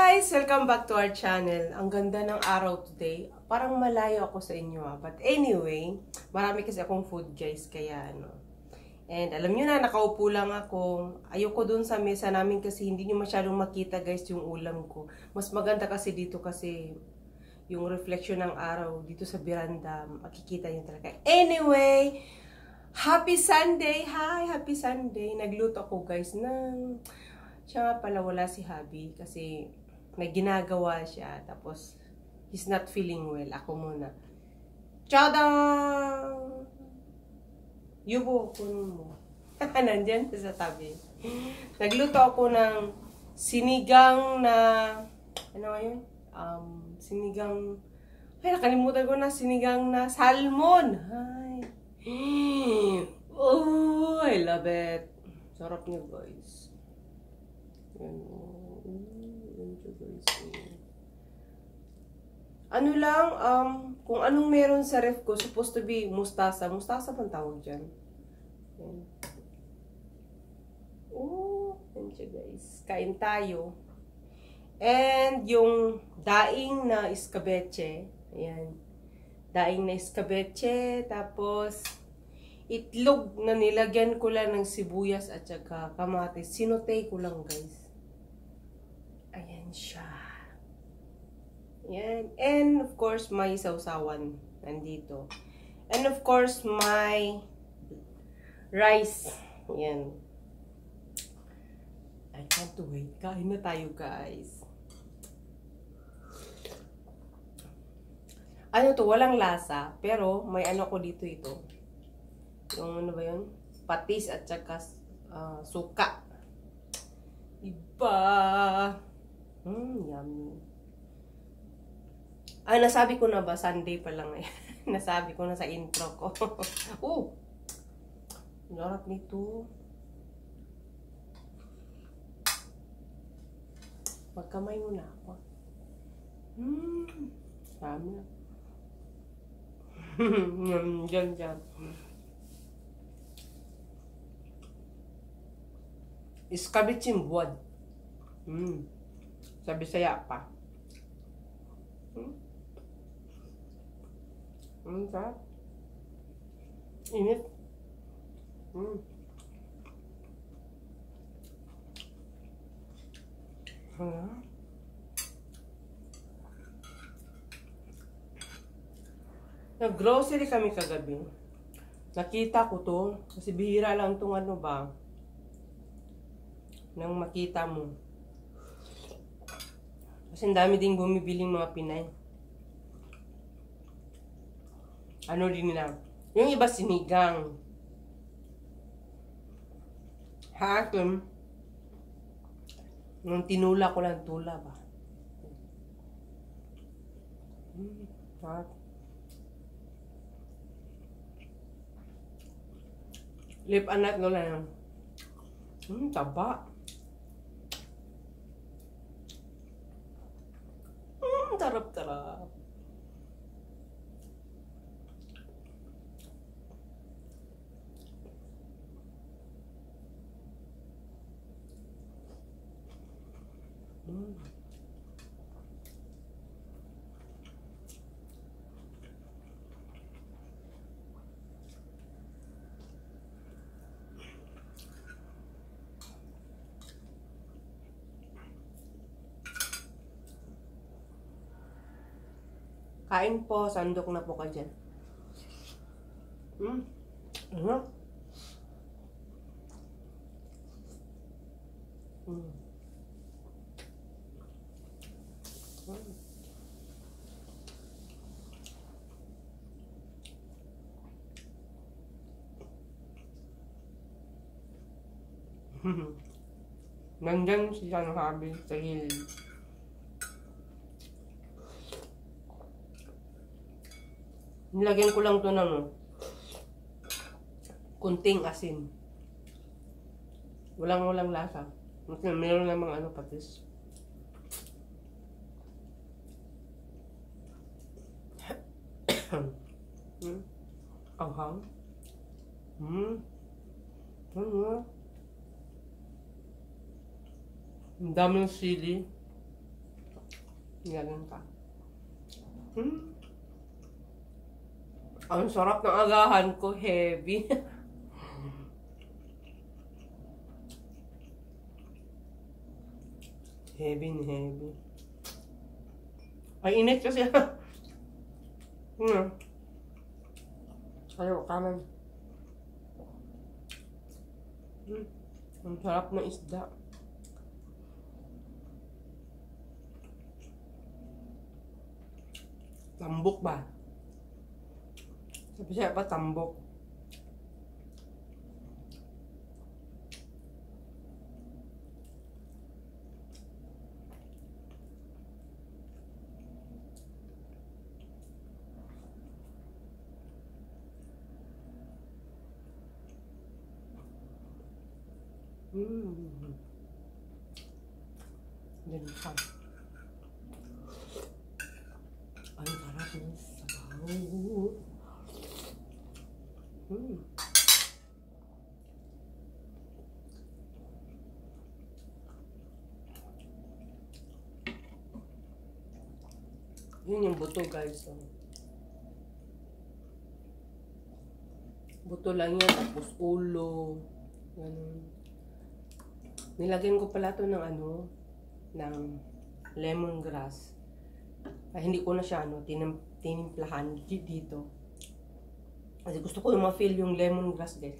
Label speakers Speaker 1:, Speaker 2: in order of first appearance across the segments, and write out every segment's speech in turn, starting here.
Speaker 1: Guys, welcome back to our channel. Ang ganda ng araw today. Parang malayo ako sa inyo But anyway, marami kasi akong food guys. Kaya ano. And alam nyo na, nakaupo lang ako. Ayoko dun sa mesa namin kasi hindi nyo masyadong makita guys yung ulam ko. Mas maganda kasi dito kasi yung reflection ng araw dito sa veranda. Makikita nyo talaga. Anyway, happy Sunday! Hi! Happy Sunday! Nagluto ako guys ng... Siya nga pala wala si Habi kasi may ginagawa siya. Tapos, he's not feeling well. Ako muna. Tadang! Yubo, kunin mo. Nandyan sa tabi. Nagluto ako ng sinigang na... Ano ngayon? Sinigang... Ay, nakalimutan ko na. Sinigang na salmon. Ay. Oh, I love it. Sarap niya, guys. Ano lang, kung anong meron sa ref ko, supposed to be mustasa. Mustasa pang tawag dyan. Oh, yan siya guys. Kain tayo. And yung daing na iskabeche. Ayan. Daing na iskabeche. Tapos, itlog na nilagyan ko lang ng sibuyas at saka kamatis. Sinotay ko lang guys. Ayan siya. Ayan. And of course, may sausawan nandito. And of course, my rice. Ayan. I can't wait. Kain na tayo guys. Ano to? Walang lasa. Pero may ano ko dito ito. Yung ano ba yun? Patis at saka suka. Iba. Yummy. Nasabi ko na ba? Sunday pa lang eh. Nasabi ko na sa intro ko. Sarap nito. Magkamay muna ako. Sarap na. Diyan. Iskabitsin buwad. Sa Bisaya pa. Sarap. Init. Nag-grocery kami kagabi. Nakita ko to. Kasi bihira lang itong ano ba. Nang makita mo. Kasi ang dami ding bumibiling mga Pinay. Ano din nila? Yung iba sinigang. Hakim. Nung tinula ko lang tula ba. Lip anat ko lang. Taba. Tarap-tarap. Kain po, sandok na po ka dyan. Ano? Nandyan siya ng Habi sa gilid. Nilagyan ko lang to ng kunting asin. Walang lasa. Meron namang ano patis. Anghang. Ang daming sili. Galing ka. Ang sarap ng agahan ko, heavy. Heavy na heavy. Ay, init kasi. Ayaw, kanan. Ang sarap ng isda. Tambok ba? Sabi siya pa, tambok. Ganun pa. Ang sarap ng sabaw. Yun yung buto, guys. Buto lang yan, tapos ulo. Ganun. Nilagyan ko pala to ng ano, ng lemongrass. Ay, hindi ko na siya tinimplahan dito. Kasi gusto ko yung ma-feel yung lemongrass din.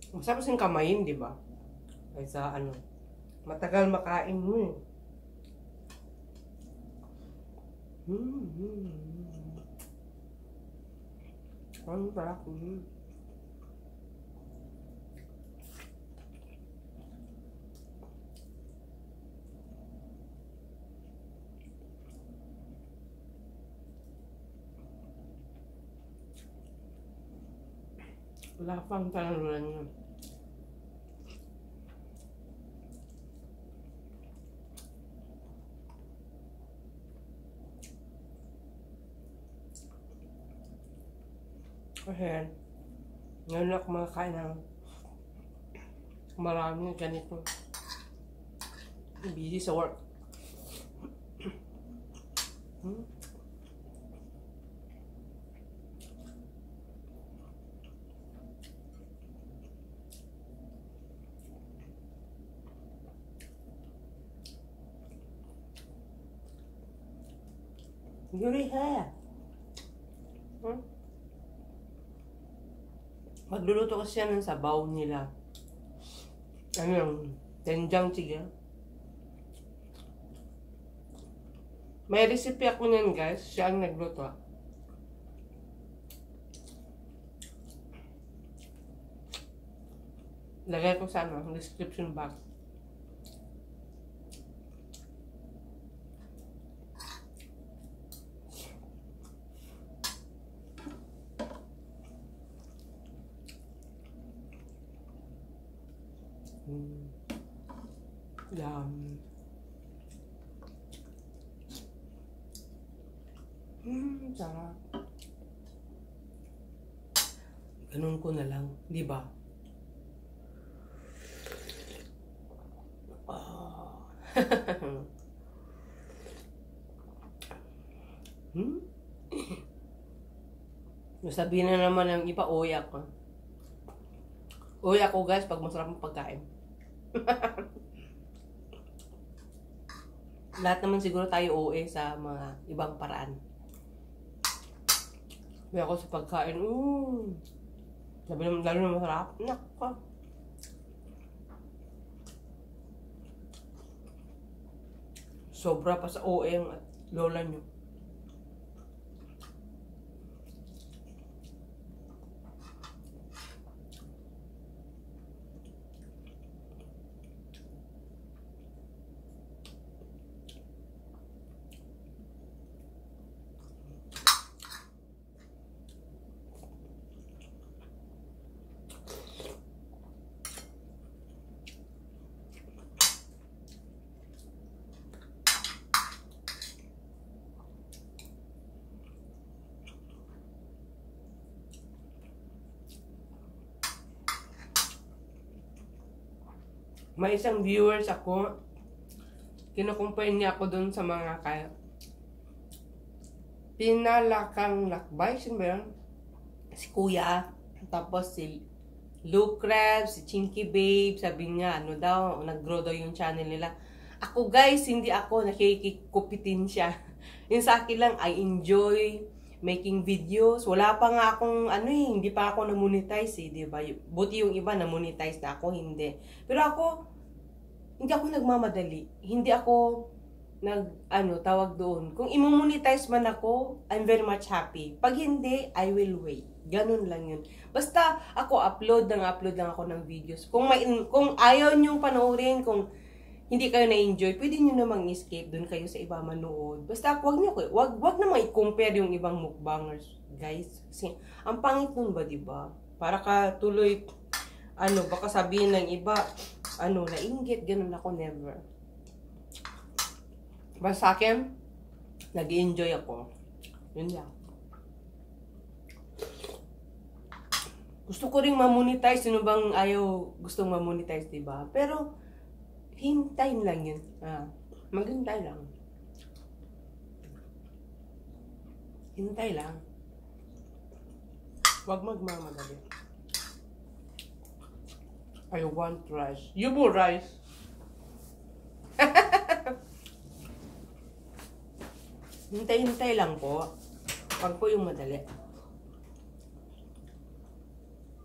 Speaker 1: Masarap kasing kamayin, di ba? Kaysa ano, matagal makain mo eh. Ang sarap. Lapang talaga niya. Kasi, ngayon ako makakain ng marami ganito. Busy sa work. Yuri ha. Magluluto kasi siya ng sabaw nila. Ano yung tenjang chiga. May recipe ako niyan, guys. Siya ang nagluto. Lagay ko sa ano, description box. Yum. Sarap. Ganun ko na lang, di ba? Oh. Sabihin na naman ng iba, oya ko. Oya ko, guys, pag masarap ang pagkain. Lahat naman siguro tayo OA sa mga ibang paraan. Kaya ako sa pagkain, sabi naman, lalo na masarap. Nako. Sobra pa sa OA ang lola nyo. may isang viewers ako, kinukumpare niya ako dun sa mga pinalakang lakbay, sino ba yun? Si Kuya, tapos si Luke Krabs, si Chinky Babe, sabi niya, ano daw, nag-grow daw yung channel nila. Ako guys, hindi ako nakikikupitin siya. Yung sa akin lang, I enjoy making videos. Wala pa nga akong, hindi pa ako na-monetize diba? Buti yung iba na-monetize na ako, hindi. Pero ako, hindi ako nagmamadali. Hindi ako tawag doon. Kung i-monetize man ako, I'm very much happy. Pag hindi, I will wait. Ganun lang yun. Basta ako upload lang ako ng videos. Kung ayaw niyong panoorin, kung hindi kayo na-enjoy, pwede niyo namang escape doon kayo sa iba manood. Basta wag namang i-compare yung ibang mukbangers, guys. Kasi ang pangit nun ba, 'di ba? Para ka tuloy baka sabihin ng iba, nainggit, ganun ako, never. Basta sa akin, nag-enjoy ako. Yun lang. Gusto ko ring ma-monetize. Sino bang gustong ma-monetize, diba? Pero, hintayin lang yun. Maghintay lang. Hintay lang. Huwag magmamadali. I want rice. You want rice? Hintay-hintay lang po. Huwag po yung madali.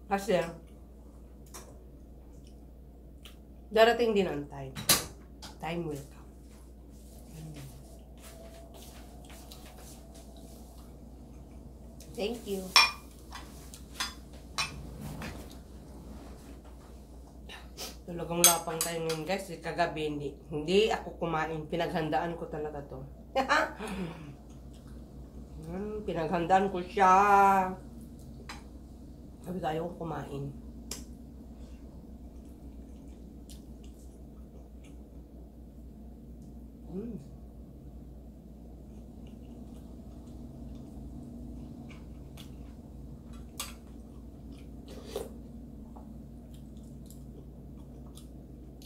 Speaker 1: Kasi, darating din ang time. Time will come. Thank you. Talagang lapang tayo ngayon, guys. Kagabi, hindi ako kumain. Pinaghandaan ko talaga to. Pinaghandaan ko siya. Sabi ko, ayaw ko kumain.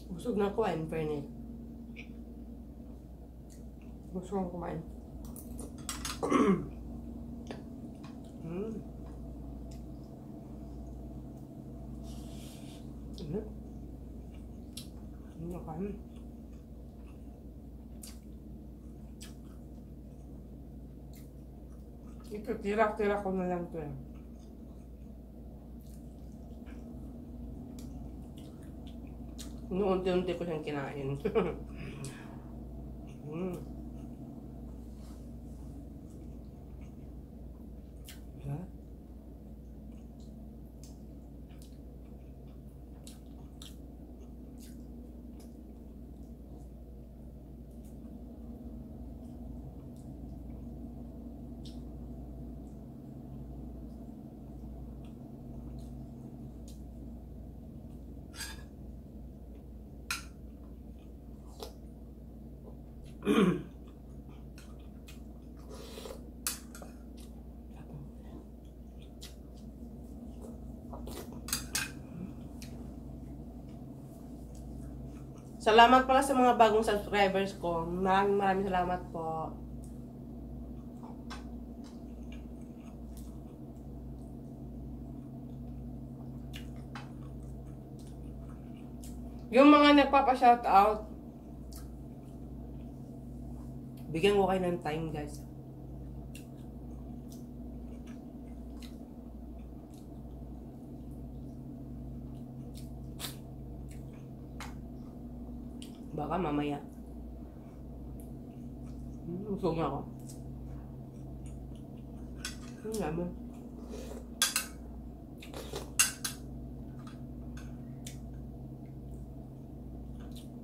Speaker 1: Busog na ako, in fairness. Gusto kong kumain. Ito, tira-tira ko na lang ito eh. Unti-unti ko siyang kinain. Diba? Salamat pala sa mga bagong subscribers ko. Maraming salamat po. Yung mga nagpapa-shoutout, bigyan ko kayo ng time, guys. Baka mamaya. Busog na ako. Ang naman.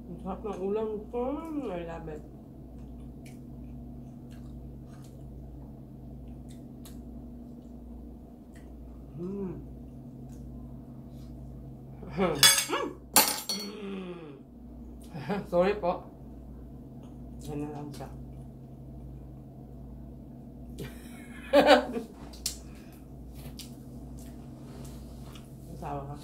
Speaker 1: Ang sarap ng ulam ko. I love it. Sorry po. Yan na lang siya. Sawa ka.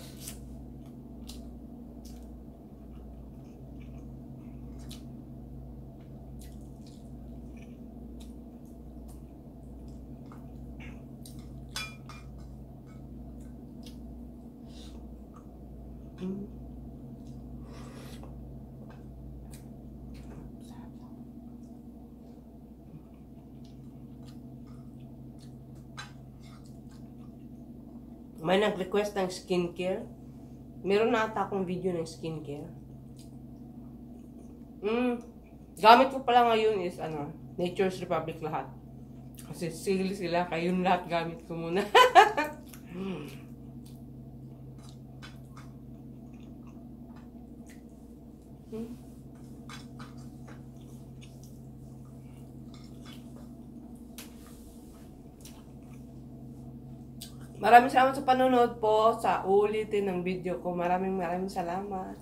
Speaker 1: Mm. May nag-request ng skincare. Meron na ata akong video ng skincare. Gamit ko pala ngayon is Nature's Republic lahat. Kasi sale sila, kaya yun lahat gamit ko muna. Maraming salamat sa panonood po sa ulitin ng video ko. Maraming salamat.